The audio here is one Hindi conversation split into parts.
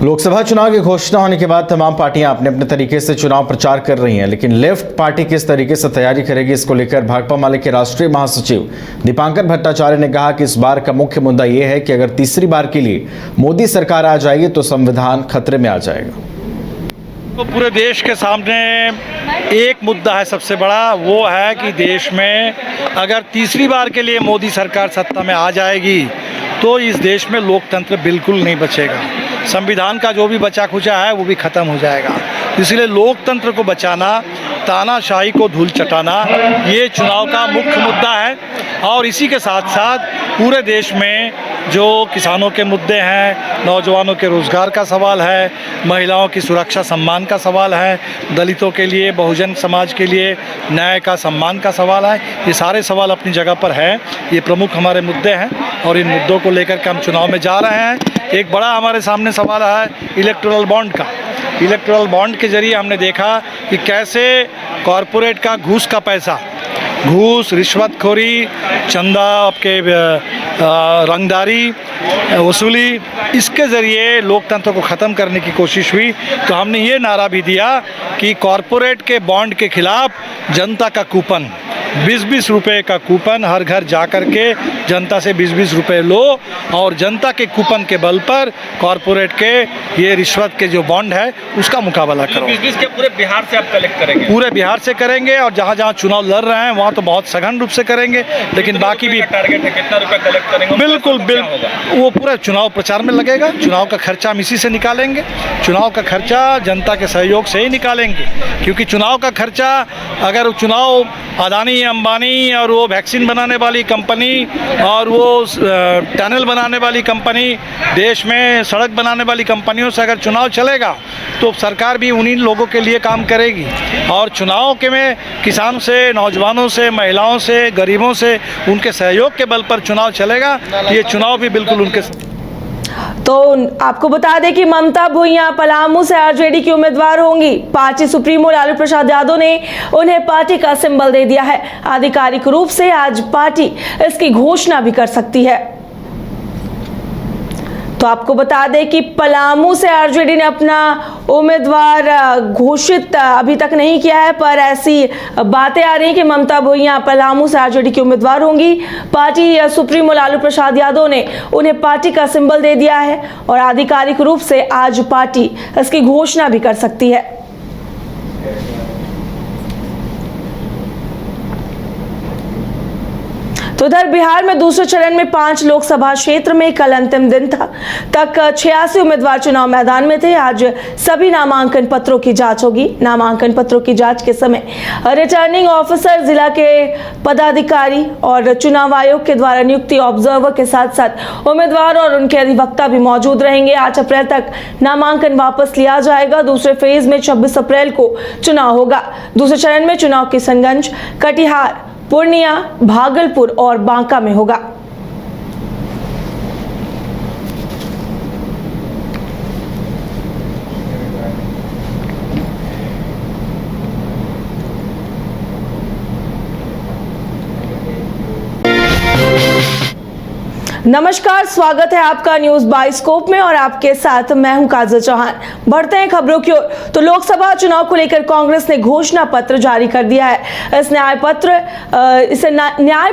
लोकसभा चुनाव की घोषणा होने के बाद तमाम पार्टियां अपने अपने तरीके से चुनाव प्रचार कर रही हैं, लेकिन लेफ्ट पार्टी किस तरीके से तैयारी करेगी, इसको लेकर भाकपा माले के राष्ट्रीय महासचिव दीपांकर भट्टाचार्य ने कहा कि इस बार का मुख्य मुद्दा यह है कि अगर तीसरी बार के लिए मोदी सरकार आ जाएगी तो संविधान खतरे में आ जाएगा। तो पूरे देश के सामने एक मुद्दा है सबसे बड़ा, वो है कि देश में अगर तीसरी बार के लिए मोदी सरकार सत्ता में आ जाएगी तो इस देश में लोकतंत्र बिल्कुल नहीं बचेगा। संविधान का जो भी बचा खुचा है वो भी ख़त्म हो जाएगा। इसलिए लोकतंत्र को बचाना, तानाशाही को धूल चटाना, ये चुनाव का मुख्य मुद्दा है। और इसी के साथ साथ पूरे देश में जो किसानों के मुद्दे हैं, नौजवानों के रोज़गार का सवाल है, महिलाओं की सुरक्षा सम्मान का सवाल है, दलितों के लिए, बहुजन समाज के लिए न्याय का सम्मान का सवाल है, ये सारे सवाल अपनी जगह पर हैं। ये प्रमुख हमारे मुद्दे हैं और इन मुद्दों को लेकर के हम चुनाव में जा रहे हैं। एक बड़ा हमारे सामने सवाल है इलेक्टोरल बॉन्ड का। इलेक्टोरल बॉन्ड के ज़रिए हमने देखा कि कैसे कॉरपोरेट का घूस का पैसा, घूस, रिश्वतखोरी, चंदा, आपके रंगदारी वसूली, इसके ज़रिए लोकतंत्र को ख़त्म करने की कोशिश हुई। तो हमने ये नारा भी दिया कि कॉरपोरेट के बॉन्ड के ख़िलाफ़ जनता का कूपन, 20-20 रुपये का कूपन, हर घर जा कर के जनता से 20-20 रुपये लो और जनता के कूपन के बल पर कॉरपोरेट के ये रिश्वत के जो बॉन्ड है उसका मुकाबला करो। 20-20 के पूरे बिहार से आप कलेक्ट करेंगे? पूरे बिहार से करेंगे और जहाँ जहाँ चुनाव लड़ रहे हैं वहाँ तो बहुत सघन रूप से करेंगे, लेकिन बाकी भी टारगेट है कितना रुपया कलेक्ट करेंगे? बिल्कुल वो पूरा चुनाव प्रचार में लगेगा। चुनाव का खर्चा हम इसी से निकालेंगे। चुनाव का खर्चा जनता के सहयोग से ही निकालेंगे, क्योंकि चुनाव का खर्चा अगर चुनाव अदानी, अंबानी और वो वैक्सीन बनाने वाली कंपनी और वो टनल बनाने वाली कंपनी, देश में सड़क बनाने वाली कंपनियों से अगर चुनाव चलेगा तो सरकार भी उन्हीं लोगों के लिए काम करेगी। और चुनाव के में किसानों से, नौजवानों से, महिलाओं से, गरीबों से उनके सहयोग के बल पर चुनाव चलेगा। ये चुनाव भी बिल्कुल उनके। तो आपको बता दें कि ममता भुइयां पलामू से आरजेडी की उम्मीदवार होंगी। पार्टी सुप्रीमो लालू प्रसाद यादव ने उन्हें पार्टी का सिंबल दे दिया है। आधिकारिक रूप से आज पार्टी इसकी घोषणा भी कर सकती है। तो आपको बता दें कि पलामू से आरजेडी ने अपना उम्मीदवार घोषित अभी तक नहीं किया है, पर ऐसी बातें आ रही हैं कि ममता भुइयां पलामू से आरजेडी की उम्मीदवार होंगी। पार्टी सुप्रीमो लालू प्रसाद यादव ने उन्हें पार्टी का सिंबल दे दिया है और आधिकारिक रूप से आज पार्टी इसकी घोषणा भी कर सकती है। तो इधर बिहार में दूसरे चरण में 5 लोकसभा क्षेत्र में कल अंतिम दिन था। तक 86 उम्मीदवार चुनाव मैदान में थे। आज सभी नामांकन पत्रों की जांच होगी। नामांकन पत्रों की जांच के समय रिटर्निंग ऑफिसर, जिला के पदाधिकारी और चुनाव आयोग के द्वारा नियुक्ति ऑब्जर्वर के साथ साथ उम्मीदवार और उनके अधिवक्ता भी मौजूद रहेंगे। 8 अप्रैल तक नामांकन वापस लिया जाएगा। दूसरे फेज में 26 अप्रैल को चुनाव होगा। दूसरे चरण में चुनाव किशनगंज, कटिहार, पूर्णिया, भागलपुर और बांका में होगा। नमस्कार, स्वागत है आपका न्यूज बाइस्कोप में और आपके साथ मैं हूं काजल चौहान। बढ़ते हैं खबरों की ओर। तो लोकसभा चुनाव को लेकर कांग्रेस ने घोषणा पत्र जारी कर दिया है। इस न्याय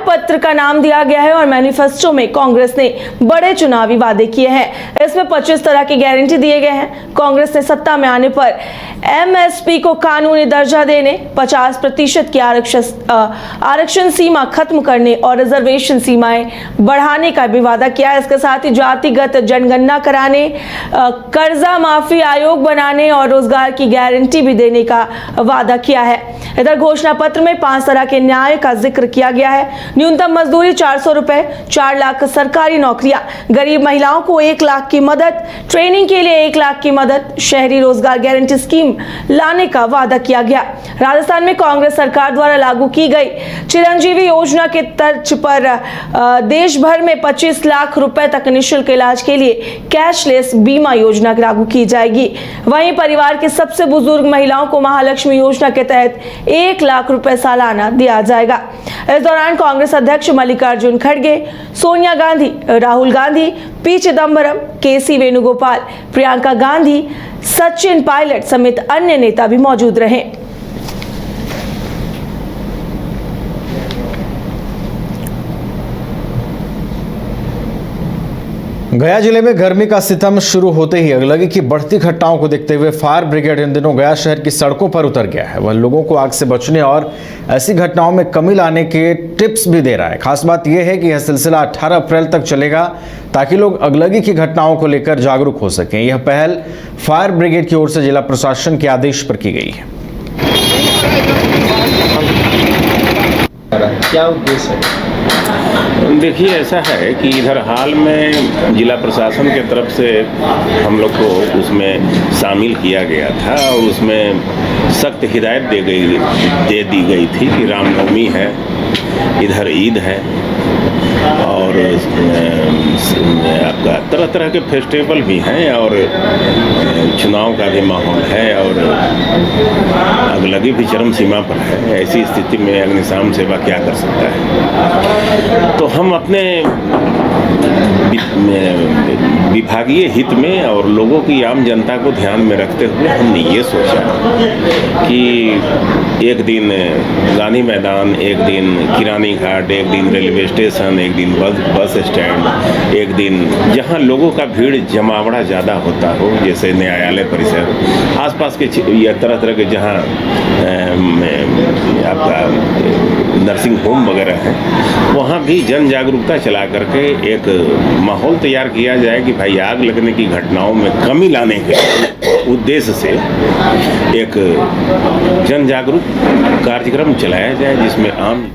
पत्र का नाम दिया गया है और मैनिफेस्टो में कांग्रेस ने बड़े चुनावी वादे किए हैं। इसमें 25 तरह की गारंटी दिए गए हैं। कांग्रेस ने सत्ता में आने पर एमएसपी को कानूनी दर्जा देने, 50% की आरक्षण सीमा खत्म करने और रिजर्वेशन सीमाएं बढ़ाने का वादा किया है। इसके साथ ही जातिगत जनगणना कराने, कर्जा माफी आयोग बनाने और रोजगार की गारंटी भी देने का वादा किया है। इधर घोषणा पत्र में 5 तरह के न्याय का जिक्र किया गया है। न्यूनतम मजदूरी 400 रुपए, 4 लाख सरकारी नौकरियां, गरीब महिलाओं को 1 लाख की मदद, ट्रेनिंग के लिए 1 लाख की मदद, शहरी रोजगार गारंटी स्कीम स्कीम लाने का वादा किया गया। राजस्थान में कांग्रेस सरकार द्वारा लागू की गई चिरंजीवी योजना के तर्ज पर देश भर में 25 लाख रुपए तक निःशुल्क इलाज के लिए कैशलेस बीमा योजना लागू की जाएगी। वहीं परिवार के सबसे बुजुर्ग महिलाओं को महालक्ष्मी योजना के तहत 1 लाख रुपए सालाना दिया जाएगा। इस दौरान कांग्रेस अध्यक्ष मल्लिकार्जुन खड़गे, सोनिया गांधी, राहुल गांधी, पी चिदम्बरम, केसी वेणुगोपाल, प्रियंका गांधी, सचिन पायलट समेत अन्य नेता भी मौजूद रहे। गया जिले में गर्मी का सितम शुरू होते ही अगलगी की बढ़ती घटनाओं को देखते हुए फायर ब्रिगेड इन दिनों गया शहर की सड़कों पर उतर गया है। वह लोगों को आग से बचने और ऐसी घटनाओं में कमी लाने के टिप्स भी दे रहा है। खास बात यह है कि यह सिलसिला 18 अप्रैल तक चलेगा ताकि लोग अगलगी की घटनाओं को लेकर जागरूक हो सकें। यह पहल फायर ब्रिगेड की ओर से जिला प्रशासन के आदेश पर की गई है। क्या उद्देश्य है? देखिए, ऐसा है कि इधर हाल में जिला प्रशासन के तरफ से हम लोग को उसमें शामिल किया गया था और उसमें सख्त हिदायत दे दी गई थी कि रामनवमी है, इधर ईद है और आपका तरह तरह के फेस्टिवल भी हैं और चुनाव का भी माहौल है और अगलगी भी चरम सीमा पर है। ऐसी स्थिति में अग्निशमन सेवा क्या कर सकता है? तो हम अपने विभागीय हित में और लोगों की आम जनता को ध्यान में रखते हुए हमने ये सोचा कि एक दिन गांधी मैदान, एक दिन किरानी घाट, एक दिन रेलवे स्टेशन, एक दिन बस स्टैंड, एक दिन जहां लोगों का भीड़ जमावड़ा ज़्यादा होता हो, जैसे न्यायालय परिसर, आसपास के या तरह तरह के जहां आपका नर्सिंग होम वगैरह है, वहाँ भी जन जागरूकता चला करके एक माहौल तैयार किया जाए कि भाई आग लगने की घटनाओं में कमी लाने के उद्देश्य से एक जन जागरूक कार्यक्रम चलाया जाए जिसमें आम